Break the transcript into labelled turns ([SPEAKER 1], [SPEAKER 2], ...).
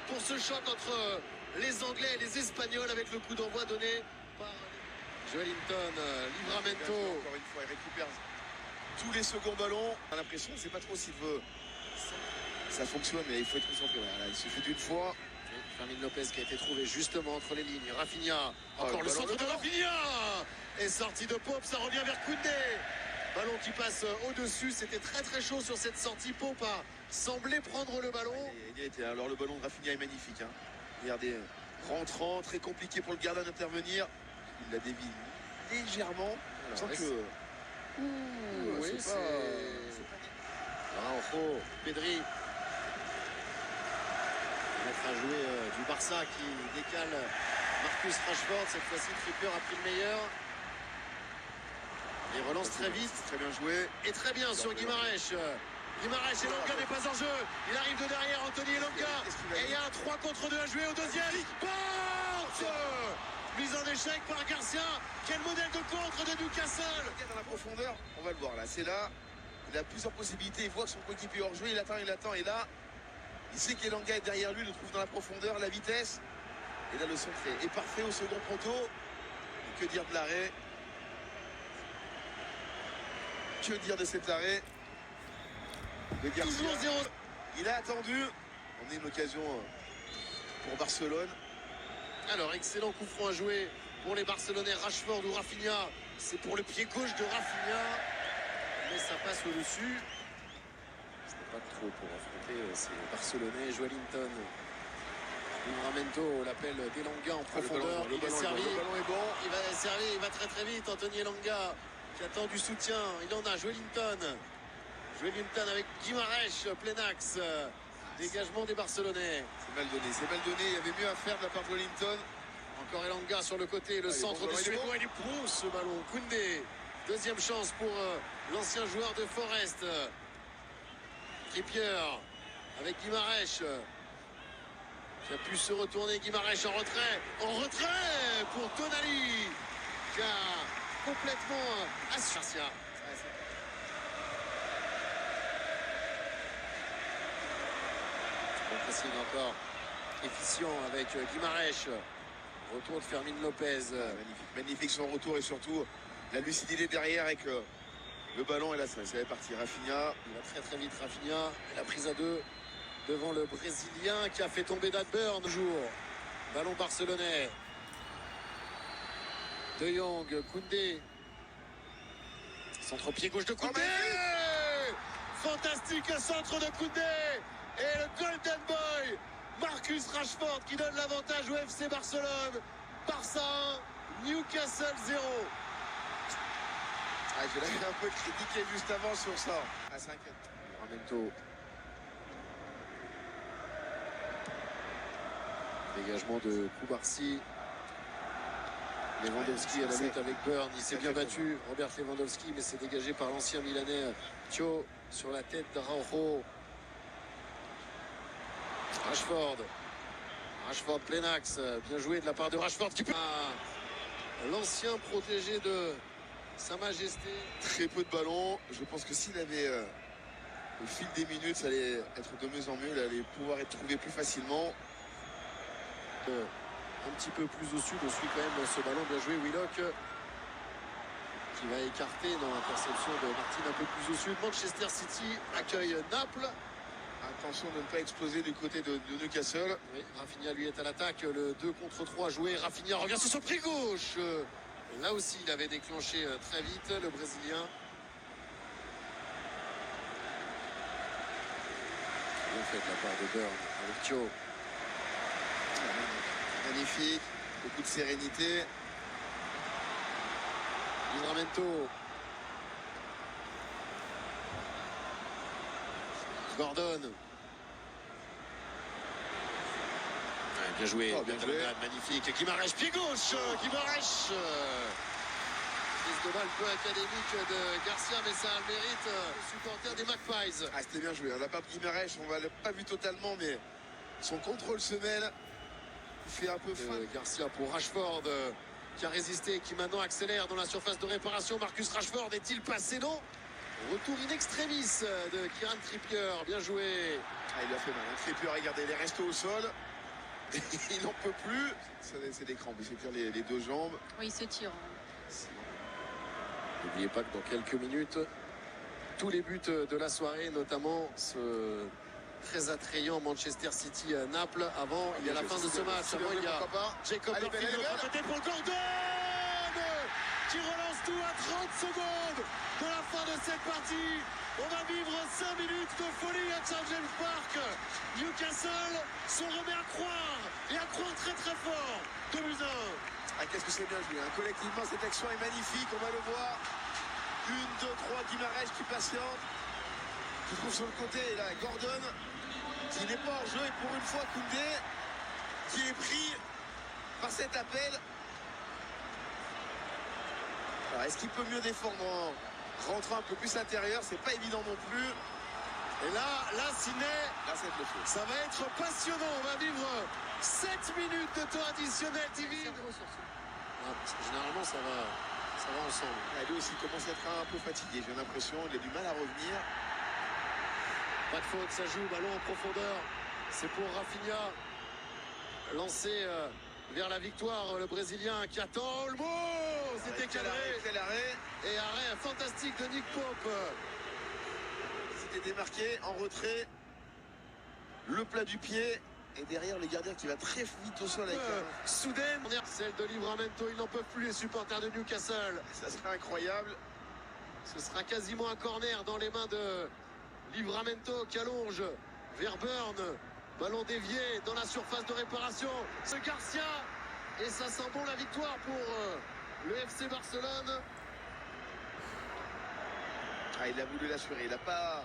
[SPEAKER 1] pour ce choc entre les Anglais et les Espagnols avec le coup d'envoi donné par Joelinton. Livramento.
[SPEAKER 2] Encore une fois, il récupère tous les seconds ballons. On a l'impression, je ne sais pas trop s'il veut. Ça fonctionne, mais il faut être concentré. Voilà, il suffit d'une fois.
[SPEAKER 1] Fermin Lopez qui a été trouvé justement entre les lignes. Rafinha, encore le centre de
[SPEAKER 2] ballon.
[SPEAKER 1] Rafinha est sorti de Pope, ça revient vers Koundé. Ballon qui passe au-dessus, c'était très très chaud sur cette sortie. Pope a semblé prendre le ballon.
[SPEAKER 2] Alors le ballon de Rafinha est magnifique. Hein. Regardez, rentrant, très compliqué pour le gardien d'intervenir. Il la dévie légèrement. Sans que...
[SPEAKER 1] oui, c'est Araujo, Pedri. Mettre à jouer du Barça qui décale Marcus Rashford. Cette fois-ci, Trippier a pris le meilleur. Il relance très vite.
[SPEAKER 2] Très bien joué.
[SPEAKER 1] Et très bien sur Guimarães. Guimarães, Elanga n'est pas en jeu. Il arrive de derrière, Anthony Elanga. Et il y a un 3 contre 2 à jouer au deuxième. Porte mise en échec par Garcia. Quel modèle de contre de Newcastle.
[SPEAKER 2] Dans la profondeur, on va le voir là. C'est là. Il a plusieurs possibilités. Il voit que son coéquipier est hors jeu. Il attend. Et là, il sait qu'Elanga est derrière lui. Il le trouve dans la profondeur, la vitesse. Et là, le centre est parfait au second poteau. Et que dire de l'arrêt? Que dire de cet arrêt de Garcia?
[SPEAKER 1] Toujours 0.
[SPEAKER 2] Il a attendu. On a une occasion pour Barcelone.
[SPEAKER 1] Alors, excellent coup franc à jouer pour les Barcelonais. Rashford ou Rafinha. C'est pour le pied gauche de Rafinha. Mais ça passe au-dessus. Ce n'est pas trop pour affronter ces Barcelonais. Joelinton. Livramento, l'appel d'Elanga en profondeur.
[SPEAKER 2] Le ballon est bon.
[SPEAKER 1] Il va servir, il va très très vite. Anthony Elanga qui attend du soutien. Il en a. Joelinton avec Guimarães, plein axe. Dégagement des Barcelonais.
[SPEAKER 2] C'est mal donné. Il y avait mieux à faire de la part de Wellington.
[SPEAKER 1] Encore Elanga sur le côté, le centre des Suédois. Il est bon ce ballon. Koundé. Deuxième chance pour l'ancien joueur de Forest. Trippier avec Guimarães. Qui a pu se retourner. Guimarães en retrait. Pour Tonali. Qui a complètement assuré. Bon pressing encore efficient avec Guimarães. Retour de Fermin Lopez.
[SPEAKER 2] Magnifique son retour et surtout la lucidité derrière avec le ballon. Et là, ça va partir. Rafinha.
[SPEAKER 1] Il va très très vite Rafinha. Et la prise à 2 devant le Brésilien qui a fait tomber Dadburn toujours. Ballon barcelonais. De Jong, Koundé. Centre pied gauche de Koundé. Fantastique centre de Koundé. Et le Golden Boy, Marcus Rashford qui donne l'avantage au FC Barcelone. Barça 1, Newcastle 0.
[SPEAKER 2] Je l'avais un peu critiqué juste avant sur ça. À 5.
[SPEAKER 1] Livramento. Dégagement de Koubarsi. Lewandowski à la lutte avec Burn. Il s'est bien battu, Robert Lewandowski, mais c'est dégagé par l'ancien Milanais Thio sur la tête d'Araujo. Rashford plein axe. Bien joué de la part de Rashford qui peut. L'ancien protégé de Sa Majesté.
[SPEAKER 2] Très peu de ballons. Je pense que s'il avait au fil des minutes, ça allait être de mieux en mieux. Il allait pouvoir être trouvé plus facilement.
[SPEAKER 1] Un petit peu plus au sud, on suit quand même ce ballon. Bien joué Willock qui va écarter dans l'interception de Martin un peu plus au sud. Manchester City accueille Naples.
[SPEAKER 2] Attention de ne pas exploser du côté de Newcastle.
[SPEAKER 1] Oui, Rafinha lui est à l'attaque. Le 2 contre 3 joué. Rafinha revient sur son pied gauche. Là aussi il avait déclenché très vite le Brésilien. Bien fait de la part de Burn avec Thio.
[SPEAKER 2] Magnifique, beaucoup de sérénité.
[SPEAKER 1] Livramento. Gordon. Bien joué,
[SPEAKER 2] bien joué.
[SPEAKER 1] Magnifique. Guimarães, pied gauche. Guimarães. Prise de balle peu académique de Garcia, mais ça a le mérite. Supporter des Magpies.
[SPEAKER 2] C'était bien joué. La part de Guimarães, on ne l'a pas vu totalement, mais son contrôle se mêle. Il fait un peu fin.
[SPEAKER 1] Garcia pour Rashford qui a résisté, qui maintenant accélère dans la surface de réparation. Marcus Rashford est-il passé? Non. Retour in extremis de Kieran Trippier. Bien joué.
[SPEAKER 2] Il a fait mal. Trippier, regardez, il est resté au sol. Il n'en peut plus. C'est des crampes, il se tire les deux jambes.
[SPEAKER 3] Oui, il se tire.
[SPEAKER 1] N'oubliez pas que dans quelques minutes, tous les buts de la soirée, notamment ce très attrayant Manchester City à Naples. Avant, il y a la fin de ce match. Avant, il y a Jacob Dorfil de l'autre côté pour Gordon qui relance tout à 30 secondes de la fin de cette partie. On va vivre 5 minutes de folie à St James Park. Newcastle se remet à croire et à croire très très fort. 2-1.
[SPEAKER 2] Ah, qu'est-ce que c'est bien joué, hein. Collectivement, cette action est magnifique, on va le voir. 1, 2, 3, Guimarães qui patiente. Qui trouve sur le côté, et là, Gordon, qui n'est pas hors jeu, et pour une fois, Koundé, qui est pris par cet appel. Alors, est-ce qu'il peut mieux défendre en rentrant un peu plus intérieur? C'est pas évident non plus.
[SPEAKER 1] Et là, Sidney,
[SPEAKER 2] Là, c'est le feu.
[SPEAKER 1] ça va être passionnant. On va vivre 7 minutes de temps additionnel, Divine.
[SPEAKER 3] Cerveau surtout.
[SPEAKER 1] Parce que généralement, ça va ensemble.
[SPEAKER 2] Ah, lui aussi commence à être un peu fatigué, j'ai l'impression. Il a du mal à revenir.
[SPEAKER 1] Pas de faute, ça joue, ballon en profondeur. C'est pour Rafinha. Lancé vers la victoire, le Brésilien qui attend Olmo. C'était cadré.
[SPEAKER 2] Quel arrêt.
[SPEAKER 1] Et arrêt fantastique de Nick Pope.
[SPEAKER 2] C'était démarqué en retrait. Le plat du pied. Et derrière, le gardien qui va très vite au sol avec
[SPEAKER 1] Soudaine, celle de Livramento. Ils n'en peuvent plus, les supporters de Newcastle.
[SPEAKER 2] ça serait incroyable.
[SPEAKER 1] Ce sera quasiment un corner dans les mains de Livramento qui allonge vers Burn. Ballon dévié dans la surface de réparation. Ce Garcia. Et ça sent bon la victoire pour le FC Barcelone.
[SPEAKER 2] Ah, il a voulu l'assurer. Il n'a pas